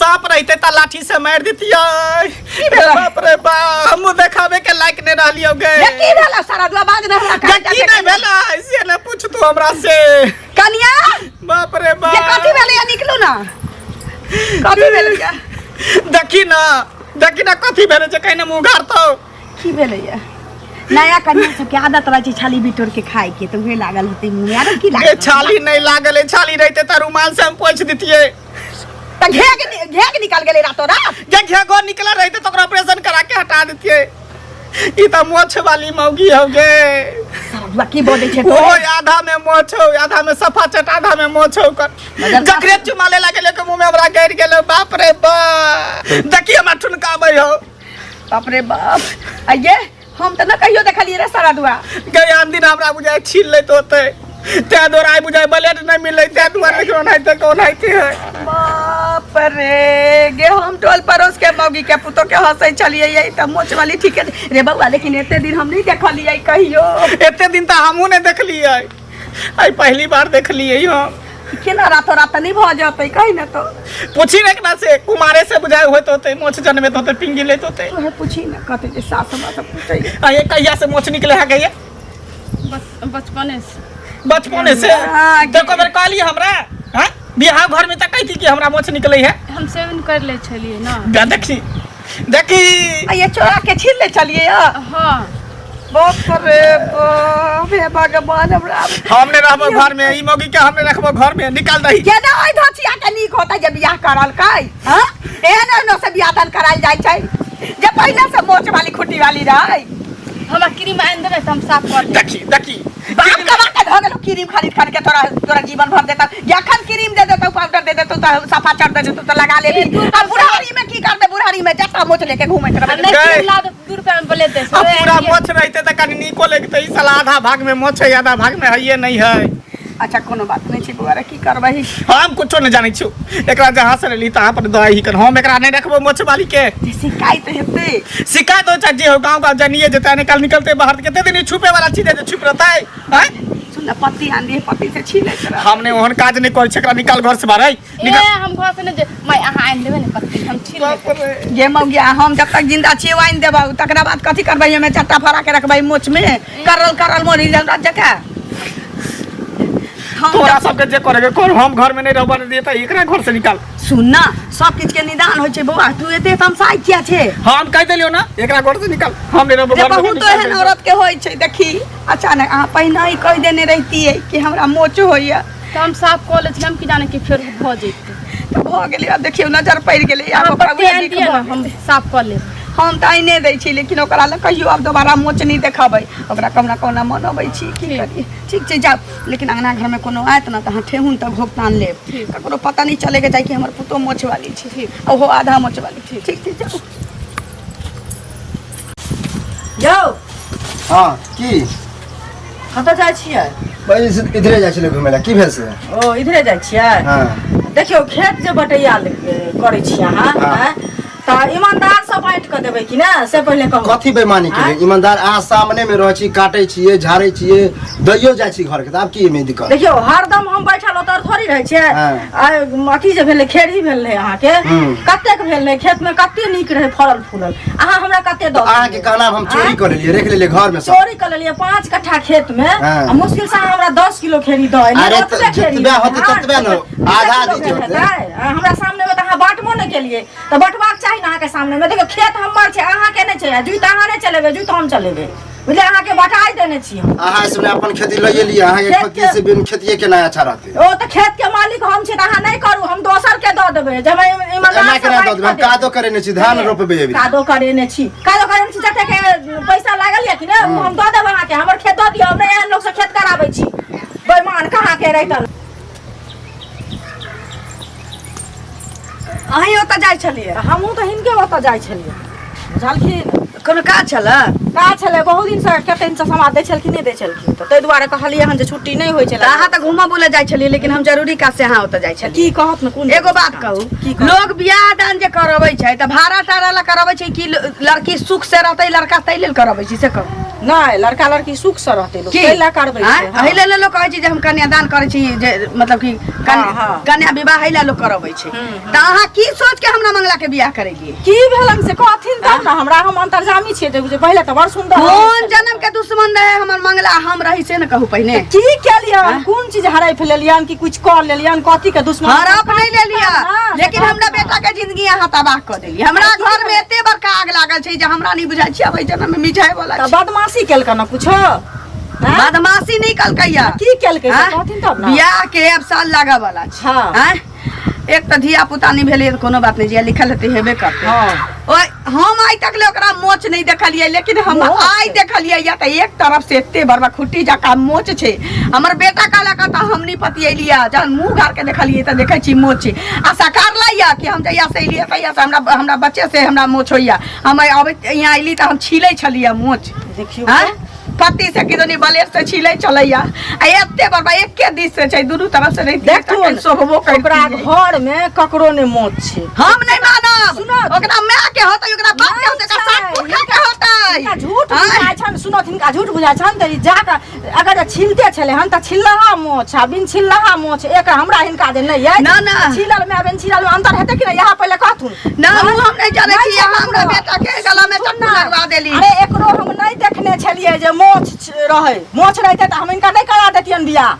सांप रहते त लाठी से मार देतिए। बाप रे बाप हम देखावे के लायक नहीं रहलियो गे। की भेला सारा बाज न हमरा की नहीं भेला ऐसे न पूछ तू हमरा से कनिया। बाप रे बाप ये कथि भेले निकलू ना कथि भेले या देखी ना कथि भेले जे कहीं मुंह गारतो की भेले या नया कन्या सब के आदत रही छाली बिटोर के खाए के तो वे लागल होते मुंह में आदत की लागल छाली नहीं लागल छाली रहते त रुमाल से हम पोंछ देतिए त घेग निकल गेले रातों रात जे घेगो निकला रहते तो ऑपरेशन करा के हटा देतिए। ई त मोछ वाली मौगी हो गे सारा की बोले छे ओ आधा में मोछ हो आधा में सफा चट आधा में मोछ हो कर जकरे चुमाले लागले के मुंह में हमरा गिर गेलो। बाप रे बाप देखी हमरा ठुनकाबै हो। बाप रे बाप आइए हम त न कहियो देखलिए रे सारा दुआ गए आन दिन हमरा बुझाय छील लेत होते ते दोराय बुझाय ब्लेड नहीं मिलै ते दुआरे कोन है ते कोन है ते बाप रे गे हम टोल पड़ोस के मौगी के पुतो के हंसै चलिए यही त मोच वाली ठीक है रे बउआ लेकिन एते दिन हम नहीं देखलिए कहियो एते दिन त हमहू नहीं देखलिए आई पहली बार देखलिए हम केना रातों रात नहीं भ जाते कहि न तो पूछी न एकरा से कुमारे से बुझाय होत होते मोछ जन्मेत होते पिंगी लेत होते तोहे पूछी न कते जे सास हमरा सब पूछै आ ये कहिया से मोछ निकले है गए बचपने से देखो बेर कहली हमरा हां बियाह घर में त कहती कि हमरा मोछ निकले है हम सेवन कर ले छलिए ना देखी ये चोरा के छीन ले चलिए हां बाप रे बाप हे भगवान हमरा हमने रहबो घर में ई मौगी के हमने रखबो घर में निकाल दही के ना ओइ धचिया के नीक होता जे बियाह करल काई हां एहन न से बियाह दान कराल जाय छै जे पहले से मोच वाली खुटी वाली रही हमरा क्रीम आन देबे त हम साफ कर देब। देखी बाप का बात भ गेलो क्रीम खरीद के तोरा जीवन भर देता यखन क्रीम दे देतो पाउडर दे देतो त सफा चढ़ दे देतो त लगा लेबी आ बुढ़ारी में की करबे बुढ़ारी में जटा मोच लेके घूमे नहीं क्रीम ला दो 2 रुपया में बोले दे अब पूरा मोछ रहते त कनी निको लगते ई साला आधा भाग में मोछ है आधा भाग में है नहीं है। अच्छा कोनो बात नहीं छै बुआरे की करबही हम कुछो नहीं जानै छु एकरा जहां से ली तहां पर दही कर हम एकरा नहीं रखबो मोछ वाली के शिकायत हेते शिकायत हो चाहिए हो गांव जानिए जता निकलते बाहर केते दिन छुपे वाला चीज है छुप रहता है हैं सुन पत्ती आन दे पत्ती से छीले करा हमने ओहन काज नहीं कर छकरा निकाल घर से बाहर ए हम घर से ने मैं आहां आन देबे ने पत्ती हम छील लेब। ये मौगिया हम जब तक जिंदा छिए वाइन देबौ तकरा बाद कथि करबै हमें चट्टा फरा के रखबै मोछ में करल मोरी जका तोरा सब के जे करे कर हम घर में नहीं रहबा देता एकरा घर से निकाल सुन ना सब किछ के निदान होय छै बौआ तू एते तमसाई किया छे हम कह देलियो ना एकरा घर से निकाल हम नहीं रहबो घर में बहुत एहन औरत के होय छै देखी अचानक आ पहिने ही कह देने रहती है कि हमरा मोच होइया तो हम साफ कर ले छम कि जाने कि फिर भ जेते तो भ गेलै अब देखियो नजर पड़ गेलै आब पत्ती आन दिए ना हम साफ कर लेब। हम त आइने दै छी लेकिन ओकरा ल कहियो अब दोबारा मोच नहीं देखबै ओकरा कौना मनबै छी की करिए ठीक छै जाओ लेकिन अंगना घर में कोनो आयत ना त हां ठेहुन तक भोगतान लेब ककरो पता नहीं चले के जाय कि हमर पुतो मोच वाली छी ओहो आधा मोच वाली ठीक छै जाओ जाओ हां की कत जाय छियै भाई इधरे जाय छले घुमै ला की भेल से ओ इधरे जाय छियै हां देखियो खेत जे बटैया करै छी अहाँ त ईमानदार से बांट के देबै कि ना से पहले कहू कथि बेईमानी के ईमानदार आ सामने में रह छी काटै छियै झाड़ै छियै दैयो जाय छी घर के त आब की में दिक्कत देखियो हरदम हम बैठल ओतर थोड़ी रहै छै अथी जे भेलै खेड़ी भेल रहे अहाँ के कतेक भेल रहे खेत में कते नीक रहे फरल फूलल अहाँ हमरा कते द अहाँ के कहना हम चोरी कर लेलिए रख लेलिए घर में सब चोरी कर लेलिए 5 कट्ठा खेत में मुश्किल से हमरा 10 किलो खेड़ी द अरे जतबे होते ततबे न आधा दी होते हमरा सामने में त अहाँ बांटबो न केलिए त बंटबाक चाही ना के सामने में देखो खेत हमर छै अहाँ के नै छै जुत अहाँ नै चलेबे जुत हम चलेबे बुझले अहाँ के बटाई देने छी हम अहाँ इसने अपन खेती लइए लिए अहाँ के खेती से बिन खेतिए के ना अच्छा रहते ओ त खेत के मालिक हम छी त अहाँ नै करू हम दोसर के द देबे जब ईमानदार के ना द देबे कादो करे ने छी धान रोपबे अभी कादो करे ने छी जते के पैसा लागल या कि ना हम द देब अहाँ के हमर खेत द दियौ हमरा एहन लोग से खेत कराबै छी बेईमान कहाँ के रहतन अहीं ओतऽ जाय छलिए हमहूँ तऽ हिनके ओतऽ जाय छलिए बुझलखिन कोनो का छल का छले बहुत दिन से कते दिन से समाद दै छलखिन नहीं दै छलखिन तो तै दुआरे कहलिए हन जे छुट्टी नहीं होय छले। अहाँ तऽ घुमा बुले जाइ छलिए लेकिन हम जरूरी काज से अहाँ ओतऽ जाइ छलिए। की कहत न कोन एगो बात कहू लोग बियाह दान जे करबै छै तऽ भाड़ा टाड़ा ला करबै छै कि लड़की सुख से रहतै लड़का तै लेल करबै छै से कहू। नहीं लड़का लड़की सुख से रहते लोग कैला करबै छै। एहि लेल लोग कहै छै जे हम कन्यादान करै छी जे मतलब कि कन्या विवाह एहि लेल लोग करबै छै। तऽ अहाँ की सोच के हमरा मंगला के बियाह करेलिए की भेलन से कहथिन तब ना हमरा हम अंतर्जामी छियै जे पहिले त बड़ सुंदर कोन जन्म के दुश्मन रहे हमर मंगला हम रही से न कहू पहिने। की केलियन कोन चीज हराइ लेलियन कि कुछ कर लेलियन कथी के दुश्मन हड़प नहीं ले लिया लेकिन हमरा बेटा के जिंदगी अहाँ तबाह कर देली। हमरा घर में एते बड़का आग लागल छै जे हमरा नहीं बुझाइ छै अब जन्म में मिठाई वाला त बदमाशी केलक न कुछ बदमाशी नहीं कलकैया की केलकै से कहथिन तब ना। बियाह के अब साल लागा वाला छै। हां एक त धिया पुता नहीं भेलै त कोनो बात नहीं जे लिखल हेतै हेबे करतै। ओए हम आई तक ले ओकरा मोच नहीं देखलिए लेकिन हम आई देखलिए या त एक तरफ से एते बड़बा खुट्टी जका मोच छै। हमर बेटा काला का त हम नहीं पतियलिया जहन मुंह गार के देखलिए त देखै छी मोच छै। आशा कर लइया कि हम जइया से एलिए तइया से हमरा बच्चे से हमरा मोच होइया। हम अब यहाँ अइली त हम छिलै छलिए मोच देखियो पति से किदनी बलेर से छिलै चलैया आ एते बड़बा एके दिस से छै दुनू तरफ से नहीं देखथुन सोहबो ओकरा घर में ककरो ने मोच छै। हम नहीं मानब ओकरा मां के होतै ओकरा बाप के होतै का साथ पुरखा के होतै। झूठ बुझाइ छन सुनो थिनका झूठ बुझाइ छन त जाके अगर छिलते छले हन त छिलहा मोच आ बिन छिलहा मोच एक हमरा हिनका जे नहीं है ना ना छिलल में बिन छिलल में अंतर हेतै कि नहीं यहाँ पहले कहथुन ना हम नहीं जाने कि हमरा बेटा के गला में चट्टा लगवा देली। अरे एकरो हम नहीं देखने छलिए जे मोच रहे मोच रहते त हम इनका नहीं करा देतियन बियाह।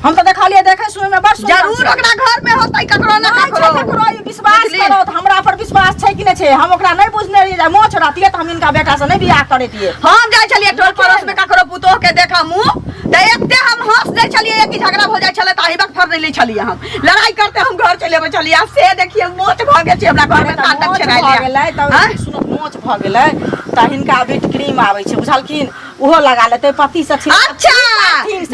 हम तो देखलिए देखे सुने में बड़ सुंदर जरूर ओकरा घर में होतै ककरो ना ककरो विश्वास करो त हमरा पर विश्वास छै कि नहीं छै। हम ओकरा नहीं बुझने रहिए जे मोच रहतिए त हम इनका बेटा से नहीं बियाह करतिए। हम जाय छलिए टोल पड़ोस में ककरो पुतोह के देखा मुंह त एते हम हंस दे छलिए कि झगड़ा हो जाय छले त आही वक्त फर ले छलिए हम लड़ाई करते हम घर चले आबै छलिए आ से देखिए मोच भ गेल छै हमरा घर में तांडव छराय गेलै त सुनो मोच भ गेलै त हिनका बीट क्रीम आबै छै बुझलखिन ओहो लगा लेते पति से अच्छा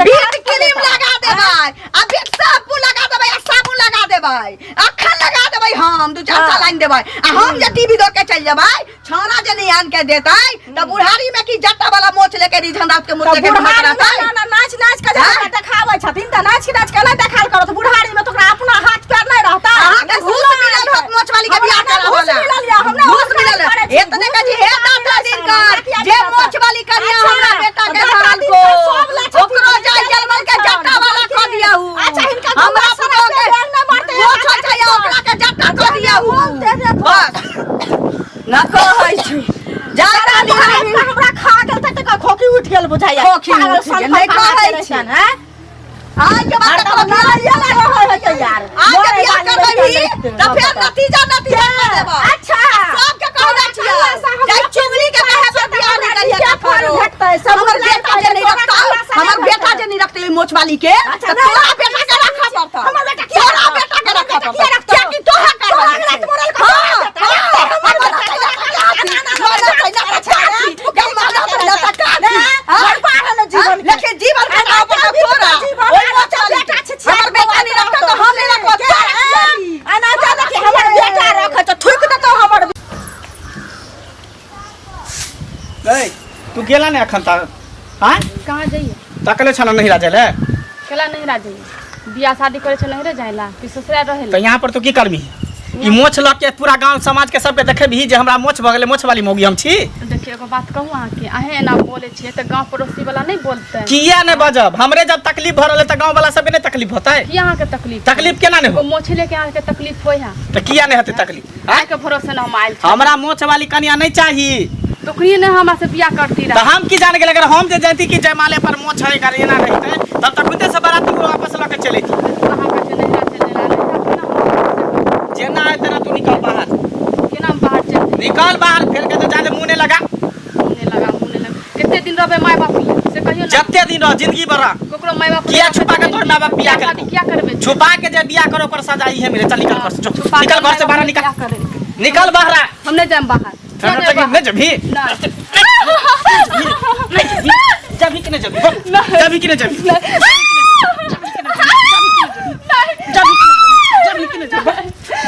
बीट क्रीम लगा देबै आ बीट साबुन लगा देबै आ साबुन लगा देबै अखन लगा देबै हम दू चार सालाइन देबै आ हम जे टीवी दो के चल जेबै छौरा जे नहीं आन के देतै त बुढ़ारी में की जट्टा वाला मोच लेके रिझन रात के मुंह लेके रहतै ना नाच नाच के जब देखाबै छथिन त नाच के नहीं देखाल करत बुढ़ारी में तो ओकरा अपना हाथ पैर नहीं रहता। अहाँ के घूस मिलल होत मोच वाली के बियाह करा वाला घूस मिलल एतने का जी हे दादा दिन कर जे मोच वाली करिया हमरा बेटा के साल को ओकरो जाय जलमल के जट्टा वाला ख दिया हूं। अच्छा हिनका हमरा पुतो के ना मारते मोच चाहिए ओकरा के जट्टा ख दिया हूं बस ना कहै छी ज्यादा नहीं हमरा खा गेल त खोखी उठ गेल बुझाइया खोखी उठ गेल नहीं कहै छी हैं आज के बाद तो ये लगा है यार आज के बियाह करबही त फिर नतीजा देबो। अच्छा सब के कहै छियै जाय चुगली के कहे से बियाह नहीं करिया करो हमर बेटा जे नहीं रखता हमर बेटा जे नहीं रखते मोच वाली के त तोरा बेटा के रखा पड़ता हमर बेटा के तोरा बेटा के रखा पड़ता क्या कि तोहा कर लेकिन जीवन के नाम पर तोरा ओई मोच वाली हमर बेटा नहीं रखता तो हम नहीं रखो आना जा के हमर बेटा रख त ठुक दे तो हमर ए तू गेला ने अखन तक हां कहाँ जाइए तकले छन नहीं राजले केला नहीं जाइए बियाह शादी करे छ नहीं रे जाइला कि ससुरा रहे तो यहाँ पर तू की करबी ई मोछ लग के पूरा गांव समाज के सबके देखे भी जे हमरा मोछ भ गेले मोछ वाली मौगी हम छी। देखिए एगो बात कहूँ अहाँ के अहे एना बोले छिए त गांव पड़ोसी वाला नहीं बोलते किया ने बजब हमरे जब तकलीफ भ रहले त गांव वाला सबके ने तकलीफ होतै कि अहाँ के तकलीफ तकलीफ केना ने हो मोछ लेके अहाँ के तकलीफ होय है त किया ने हेतै तकलीफ आय के भरोसे न हम आइल छी हमरा मोछ वाली कन्या नहीं चाहिए तो कहिए ने हमरा से बियाह करती त रहा हम की जान गेल अगर हम जे जानती कि जयमाले पर मोछ है कर एना रहते तब तक खुदे से बाराती को वापस ल के चले थी कहाँ का चले जेना है तेरा तू निकल बाहर केना बाहर चल निकल बाहर फिर के तो जाके मुंह ने लगा कितने दिन रहबे माय बाप से कहियो ना जत्ते दिन रह जिंदगी भर कोकरो माय बाप किया छुपा के तोर मां बाप बियाह कर क्या करबे छुपा के जे बियाह करो पर सजा ही है मेरे चल निकल घर से निकल घर से बाहर निकल निकल बाहर हम नहीं जाम बाहर नहीं जभी जभी कि नहीं जभी कि नहीं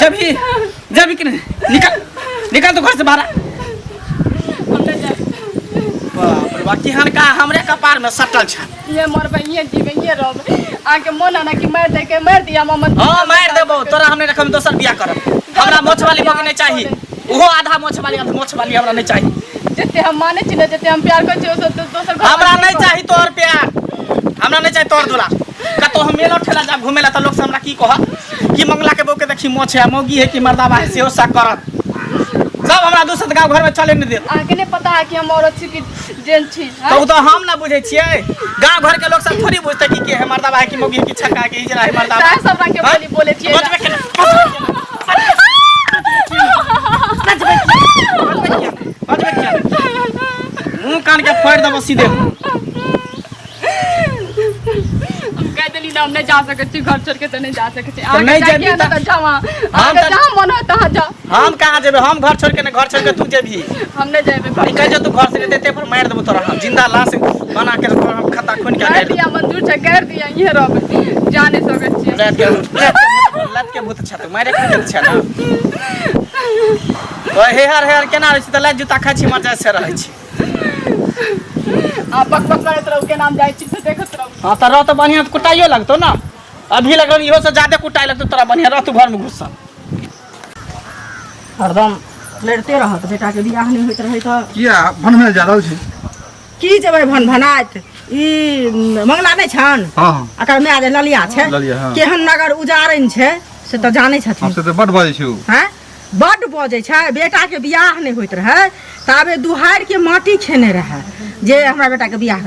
जभी जभी कि नहीं निकल निकल तो घर से बाहर बाकी हनका हमरे कपार में सटल छ ये मरबे ये जीवे ये रहबे आके मन ना कि मार दे के मार दिया मोहम्मद। हां मार देबो तोरा हमने रकम दोसर बियाह करब। हमरा मोछ वाली मौगी नहीं चाहिए, ओहो आधा मोछ वाली हमरा नहीं चाहिए। जते हम माने छी जते हम प्यार कर छी दोसर हमरा नहीं चाहिए तोर प्यार, हमरा नहीं चाहिए तोर दुला। कतो हम मेलो ठेला जा घुमेला त लोग से हमरा की कह कि मंगला के बौ के देखी मोछ है मौगी है कि मर्दावा है सेहो सा करत। सब हमरा दूसर गांव घर में चले नहीं दे। आके नहीं पता है कि हम औरत छी कि जेंट छी। तो तो हम ना बुझे छिए, गांव घर के लोग सब थोड़ी बुझते कि के है मर्दावा है कि मौगी है कि छक्का के हिजरा है मर्दावा। सब रंग के बोली बोले छिए। मुंह कान के फाड़ दबो सीधे। कह देली ना हम नहीं जा सके छी, घर छोड़ के तो नहीं जा सके छी। तो नहीं जेबी तो जावा हम जहां मन हो तहां जा। हम कहां जेबे, हम घर छोड़ के न घर छोड़ के तू जेबी। हम नहीं जेबे। निकल जा तू घर से, देते पर मार देबो तोरा हम जिंदा लाश बना के खाता खून के कर दिया मंजूर छ कर दिया ये रहबे जाने सके छी। लत के भूत छ तू मारे के देत छ ना। ओ हेहर केना रहै छी त लाज जूता खा छी मर जाय से रहै छी। आ बक बक करत रहू के नाम जाय छी से देखत रहू। हां त रह त बढ़िया कुटाइयो लगतो ना, अभी लगन इहो से ज्यादा कुटाई लगतो तोरा बढ़िया रह तू घर में घुस। हरदम लड़ते रहत बेटा के बियाह नहीं होइत रहे त किया भनमे जा रहल छी? की जेबै भनाइत ई मंगला नहीं छन। हां अकर में आज ललिया छै, ललिया, हाँ। केहन नगर उजारन छै से त जानै छथिन। हमसे तो बड बाजै छी। हैं बड बजै छै, बेटा के बियाह नहीं होइत रहे ताबे दुहार के माटी खेने रहे जे हमरा बेटा के बियाह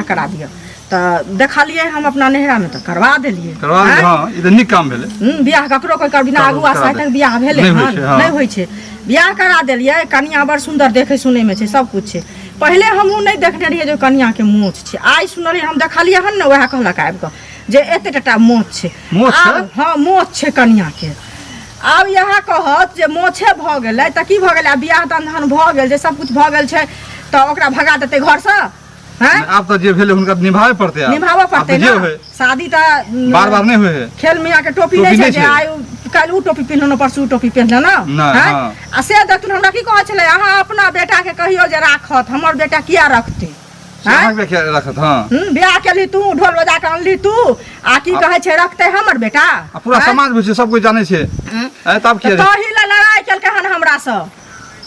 करा दियो त देखलिए हम अपना नहरा में त करवा देलिए। हां ई त निक काम भेले। बियाह ककरो कोई कर बिना आगू आशा तक बियाह भेले हन नहीं होई छै। बियाह करा देलिए, कन्या बड़ सुंदर देखे सुने में छै, सब कुछ छै। पहले हमहू नहीं देखने रहिए जो कन्या के मोछ छै, आई सुनलिए हम देखलिए हन न वह कहलक आबि क जे एते टटा मोछ छै। हां मोछ छै कन्या के। आब यहाँ कहत जे मोछे भ गेलै त की भ गेलै, बियाह दान भ गेल जे सब कुछ भ गेल छै त ओकरा भगा देतै घर से। हैं अब तो जे भेले हुनका निभावे पड़ते। निभावे पड़ते ना, शादी त बार-बार नहीं होए। खेल मियां के टोपी नहीं छै जे आइ काल उ टोपी पिन्हनो परसू टोपी पिन्हनो ना। हैं आ से देखतुन हमरा की कहै छलै अहाँ अपना बेटा के कहियो जे राखत, हमर बेटा किया रखते। हां बेटा रखत। हां बियाह केली तू, ढोल बजा के अनली तू, आ की कहै छै रखते हमर बेटा। पूरा समाज में सब कोई जाने छै। तब की तही ले लड़ाई केलकै हन हमरा से,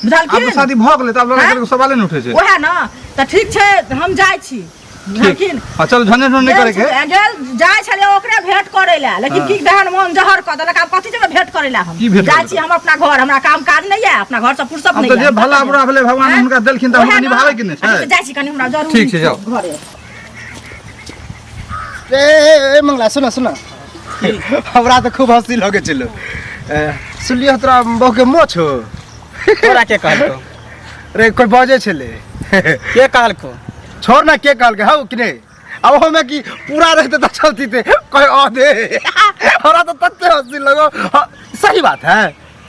बुझल की? अब शादी भ गेलै त अब लड़ाई के सवाले नहीं उठे छै। ओहे ना त ठीक छै हम जाय छी। लेकिन चल झंझट नहीं करे के गेल जाय छले ओकरे भेंट करे ला, लेकिन की दहन मन जहर क देलक। आब कथि जेबे भेंट करे ला हम? जाय छी हम अपना घर, हमरा काम काज नहीं है, अपना घर से फुर्सत नहीं है। अब तो जे भला बुरा भेले भगवान हुनका देलखिन त हमरा निभावे के नहीं छै। जाय छी कनी हमरा जरूर। ठीक छै जाओ घरे। ए मंगला सुन हमरा तो खूब हंसी लगे चलो। सुनलियो तोरा बहू के मोछ हो? तोरा के कहलको रे कोई बजे छले के कहलको? छोड़ ना के कहल के हौ कि नहीं। अब हमें कि पूरा रहते तो चलती थे कोई आधे। हमरा तो तत्ते हंसी लगो। सही बात है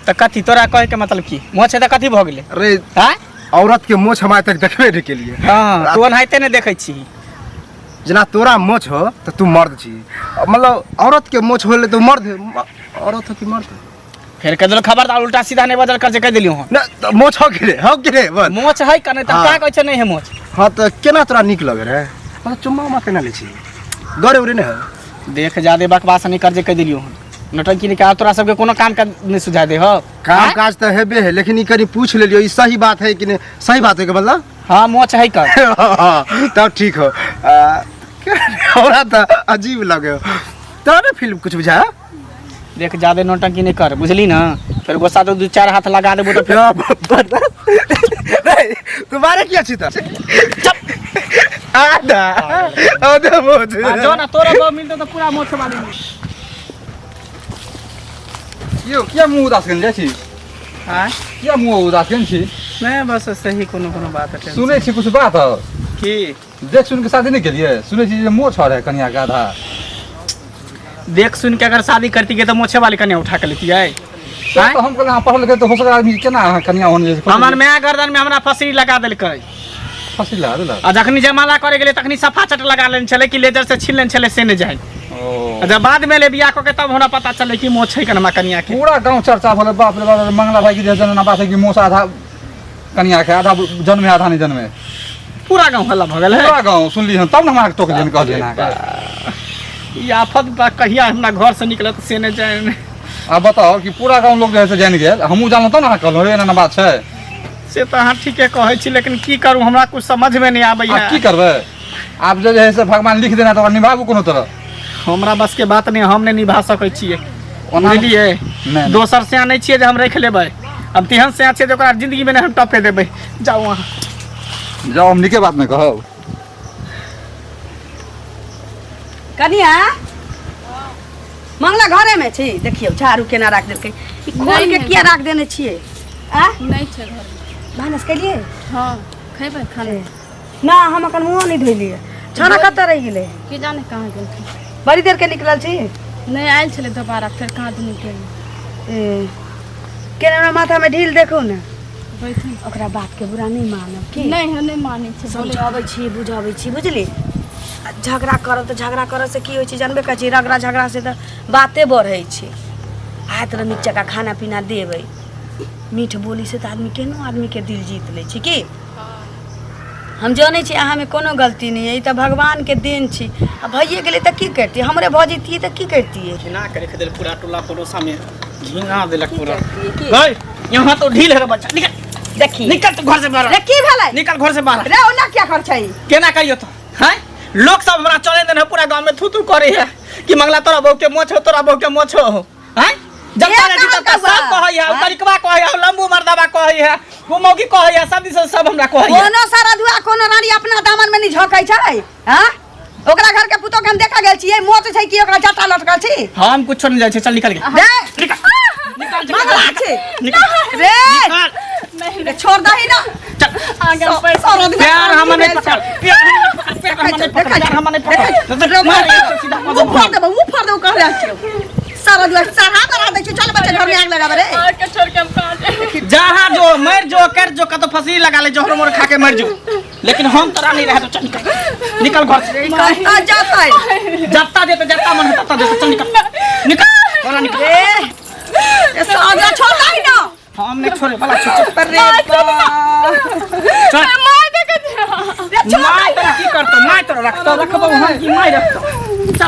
त कथि तोरा कहे के मतलब की मोछ है त कथि भ गेलै? अरे हैं औरत के मोछ हमारे तक देखबे नहीं के लिए। हां तू ओनाहिते ने देखै छी। जना तोरा मोछ हो तो तू मर्द छी, मतलब औरत के मोछ होले तो मर्द है। औरत हो कि मर्द? फिर कह देलो खबरदार उल्टा सीधा नहीं बदल कर जे कह देलियो हम। ना तो मोछ हो कि रे बस मोछ है कने त का कहै छै नहीं है मोछ। हां तो केना तोरा निक लगे रे? मतलब चुम्मा केना ले छी? गरे उरे नहीं है। देख जादे बकवास नहीं कर जे कह देलियो हम। नटंकी ने कहा तोरा सबके कोनो काम का नहीं सुझा दे हो। काम काज तो हेबे है, लेकिन ई कनी पूछ लेलियो ई सही बात है कि नहीं। सही बात है के मतलब? हां मोछ है कर। तब ठीक हो। हमरा तो अजीब लगे हो। तोरे फिल्म कुछ बुझा? देख जादे नौटंकी नहीं कर, बुझली ना? फिर गुस्सा तो 2-4 हाथ लगा देबो तो फिर तुम्हारे क्या चिता? आधा आधा मोछ। जो ना तोरा दो मिलते तो पूरा मोछ वाली में। यो क्या मुंह उदास कन जाइ छी? हां क्या मुंह उदास कन छी? नहीं बस सही कोनो बात है। सुनै छी कुछ बात हो की देख सुन के शादी नहीं केलिए? सुनै छी जे मोछ है कन्या के आधा। देख सुन के अगर शादी करती के तो मोछे वाली कन्या उठा के लेती है। तो हम कहले पढ़ल लिखे तो हो सकता आदमी केना कन्या होने जे हमर मैं गर्दन में हमरा फसरी लगा देलकै। फसी ला देला। आ जखनी जमाला करे गेले तखनी सफा चट लगा लेन छले कि लेजर से छीन लेन छले से ने जाय। ओ जब बाद में ले बियाह को के तब हमरा पता चले कि मोछ है कनमा कन्या के। पूरा गांव चर्चा भले बाप रे बाप मंगला भाई की जनना बात है कि मोछ आधा कन्या के आधा जन्मे आधा नहीं जन्मे। पूरा गांव हल्ला भगल है पूरा गाँव सुनली हन तब न हमरा टोक देन कहलिए ना का ई आफत बा कहिया हमरा घर से निकलत से ने जाने अब बताओ कि पूरा गाँव लोग जैसे जान गेल हमहूँ जानल तब ना कहलहुँ एना बात छै से तो अहाँ ठीके कहै छी लेकिन की करूं हमरा कुछ समझ में नहीं आबै आब की करबै आब जे है से भगवान लिख देना तो निभाबू कोनो तरह हमरा बस के बात नहीं हम नहीं निभा सकै छियै ओना बुझलियै नहीं दोसर से आनै छियै जे हम रख लेबै अब तेहन से छै जे ओकरा जिंदगी में हम टपे देबै जाओ वहाँ जाओ हम निके बात में कहब कनिया मंगला घरे में छी देखियो झाड़ू केना राख देलकै ई खोल नहीं, के नहीं। किया राख देने छियै आ नहीं छै घर में भानस केलिए हाँ खेबै खाने ना हम अपन मुंह नहीं धोलिए छाना कतऽ रह गेलै की जाने कहाँ गेल बड़ी देर के निकलल छी नहीं आयल छलै दोबारा फेर कहाँ दुनू गेल ए केना माथा में ढील देखो ना बैठू ओकरा बात के बुरा नहीं मानब की नहीं हम नहीं मानै छै बोले समझाबै छी बुझाबै छी बुझली आ झगड़ा करब तऽ झगड़ा करऽ से की होइ छै जानबे करै छी रगड़ा झगड़ा से तऽ बाते बढ़ै छै हाथ रे नीचा का खाना पीना देबै मीठ बोली से तऽ आदमी केनो आदमी के दिल जीत लै छै की हम जानै छी अहाँ में कोनो गलती नहीं है ई तऽ भगवान के देन छी आ भइए गेलै तऽ की करती हमरे भऽ जैतियै तऽ की करतियै घिना के रख देल पूरा टोला पड़ोसा में घिना देलक पूरा की गई यहाँ तो ढील है बच्चा निकल देखी निकल तू घर से बाहर रे की भेलै निकल घर से बाहर रे ओना क्या कर छै केना कहियो तो हैं लोग सब हमरा चले देन है पूरा गांव में थू थू करे है कि मंगला तोरा बहु के मोछ हो तोरा बहु के मोछ हो हैं जब ये तक जीता कहाँ सब का कहै है हाँ? करिकवा कहै है लंबू मर्दाबा कहै है वो मौगी कहै है सब दिस सब हमरा कहै है कोनो सारा दुआ कोनो रानी अपना दामन में नहीं झोकै छै हां ओकरा घर के पुतो के हम देखा गेल छियै मोच छै कि ओकरा जटा लटकल छी हम कुछ नहीं जाय छै चल निकल के रे निकल मंगला छै निकल रे निकल रे छोड़ दही ना चल आगे पैसा सारा दुआ प्यार हम नहीं पकड़ प्यार हम नहीं पकड़ मुंह फाड़ दो कहले छियो सारा दुआ सारा करा दै छी चल बच्चे घर में आग लगाबे रे और के छोड़ के हम कहाँ जाए जहाँ जो मर जो कर जो कतो फसली लगा ले जोहर मोर खा के मर जो लेकिन हम तोरा नहीं रहे तो चल निकल घर से आ जाता है जत्ता दे तो जत्ता मन तत्ता दे तो चल निकल निकल तोरा निकल रे ए सारा छोड़ दही ना हम नहीं छोड़े भला छोड़ पर रे चल मार दे के रे छोड़ माय तोरा की करतो माय तोरा रखतो रखबो हम की माय रखतो चल